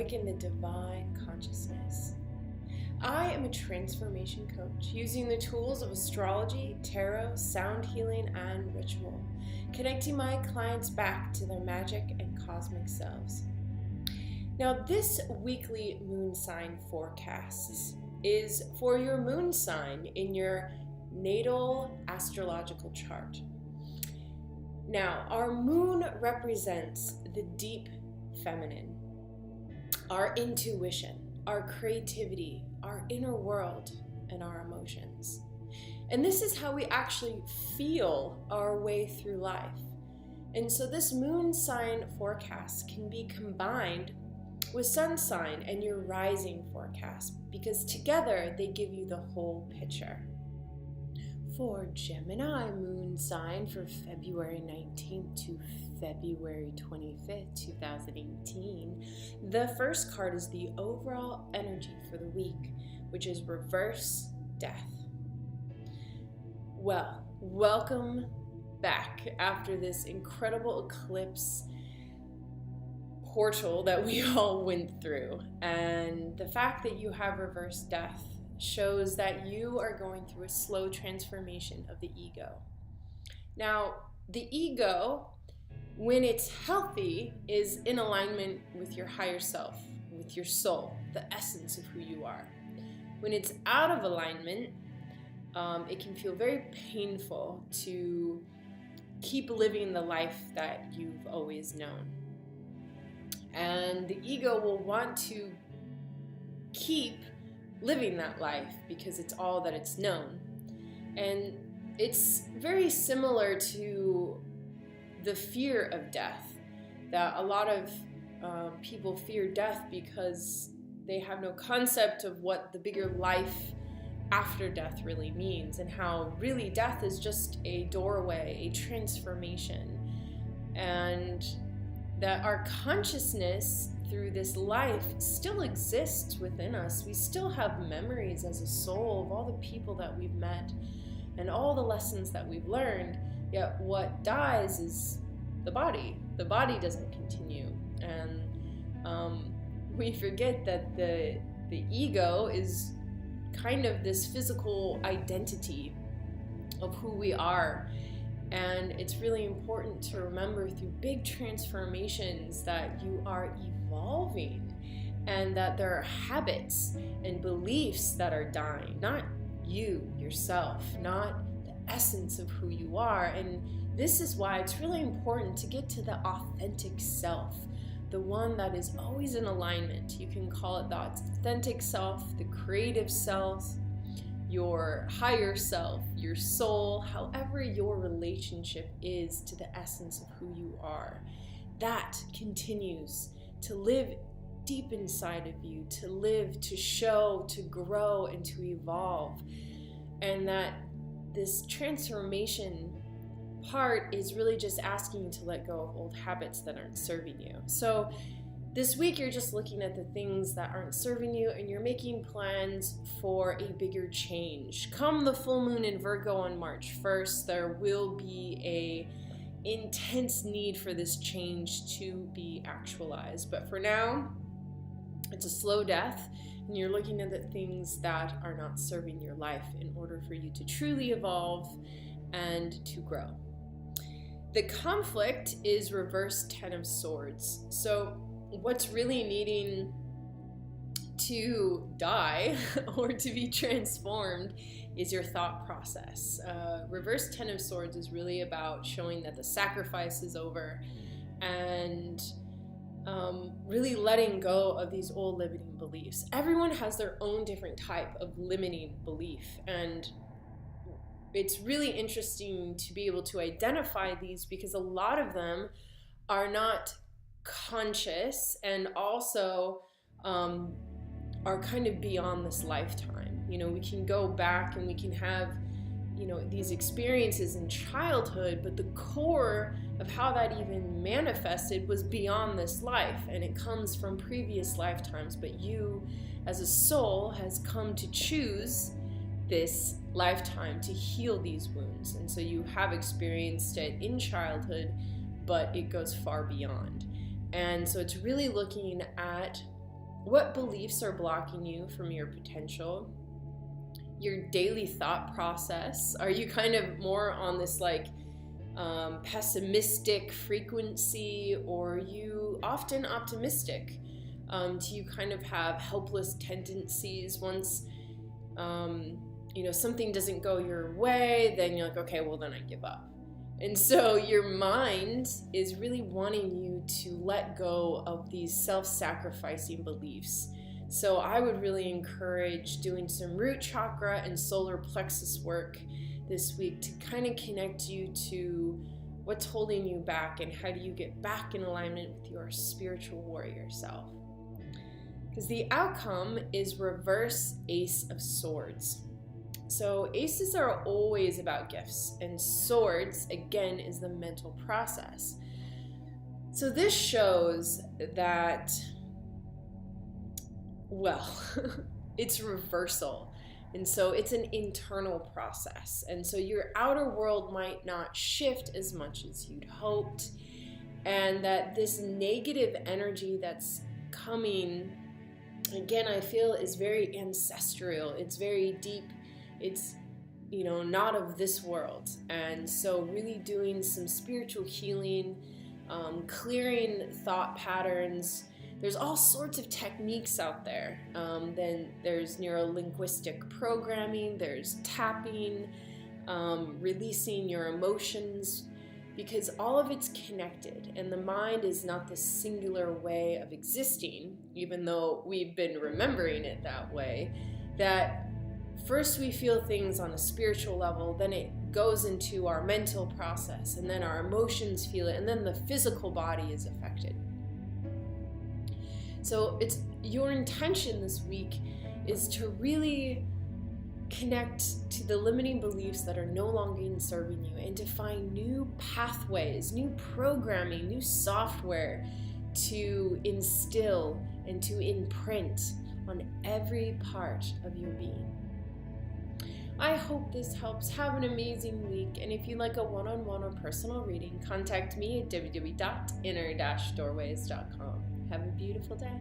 awaken the divine consciousness. I am a transformation coach using the tools of astrology, tarot, sound healing, and ritual, connecting my clients back to their magic and cosmic selves. Now, this weekly moon sign forecast is for your moon sign in your natal astrological chart. Now, our moon represents the deep feminine, our intuition, our creativity, our inner world, and our emotions. And this is how we actually feel our way through life. And so this moon sign forecast can be combined with sun sign and your rising forecast, because together they give you the whole picture. For Gemini moon sign for February 19th to February 25th, 2018, the first card is the overall energy for the week, which is reverse death. Well, welcome back after this incredible eclipse portal that we all went through. And the fact that you have reverse death shows that you are going through a slow transformation of the ego. Now, the ego, when it's healthy, is in alignment with your higher self, with your soul, the essence of who you are. When it's out of alignment, it can feel very painful to keep living the life that you've always known. And the ego will want to keep living that life because it's all that it's known. And it's very similar to the fear of death, that a lot of people fear death because they have no concept of what the bigger life after death really means, and how really death is just a doorway, a transformation, and that our consciousness through this life still exists within us. We still have memories as a soul of all the people that we've met and all the lessons that we've learned, yet what dies is the body. The body doesn't continue, and we forget that the ego is kind of this physical identity of who we are. And it's really important to remember through big transformations that you are evolving, and that there are habits and beliefs that are dying, not you, yourself, not the essence of who you are. And this is why it's really important to get to the authentic self, the one that is always in alignment. You can call it the authentic self, the creative self, your higher self, your soul, however your relationship is to the essence of who you are. That continues to live deep inside of you, to live, to show, to grow, and to evolve. And that this transformation part is really just asking you to let go of old habits that aren't serving you. So this week you're just looking at the things that aren't serving you, and you're making plans for a bigger change. Come the full moon in Virgo on March 1st, there will be a intense need for this change to be actualized. But for now, it's a slow death, and you're looking at the things that are not serving your life in order for you to truly evolve and to grow. The conflict is reverse 10 of Swords. So what's really needing to die or to be transformed is your thought process. Reverse 10 of Swords is really about showing that the sacrifice is over, and really letting go of these old limiting beliefs. Everyone has their own different type of limiting belief, and it's really interesting to be able to identify these, because a lot of them are not conscious, and also are kind of beyond this lifetime. You know, we can go back and we can have, you know, these experiences in childhood, but the core of how that even manifested was beyond this life, and it comes from previous lifetimes. But you as a soul has come to choose this lifetime to heal these wounds, and so you have experienced it in childhood, but it goes far beyond. And so it's really looking at what beliefs are blocking you from your potential, your daily thought process. Are you kind of more on this like pessimistic frequency, or are you often optimistic? Do you kind of have helpless tendencies once something doesn't go your way, then you're like, okay, well then I give up. And so your mind is really wanting you to let go of these self-sacrificing beliefs. So I would really encourage doing some root chakra and solar plexus work this week to kind of connect you to what's holding you back and how do you get back in alignment with your spiritual warrior self. Because the outcome is reverse Ace of Swords. So aces are always about gifts, and swords, again, is the mental process. So this shows that, well, it's reversal. And so it's an internal process. And so your outer world might not shift as much as you'd hoped. And that this negative energy that's coming, again, I feel is very ancestral. It's very deep. It's, not of this world. And so really doing some spiritual healing, clearing thought patterns. There's all sorts of techniques out there. Then there's neuro-linguistic programming, there's tapping, releasing your emotions, because all of it's connected. And the mind is not the singular way of existing, even though we've been remembering it that way, that first we feel things on a spiritual level, then it goes into our mental process, and then our emotions feel it, and then the physical body is affected. So it's your intention this week is to really connect to the limiting beliefs that are no longer serving you, and to find new pathways, new programming, new software to instill and to imprint on every part of your being. I hope this helps. Have an amazing week. And if you'd like a one-on-one or personal reading, contact me at www.inner-doorways.com. Have a beautiful day.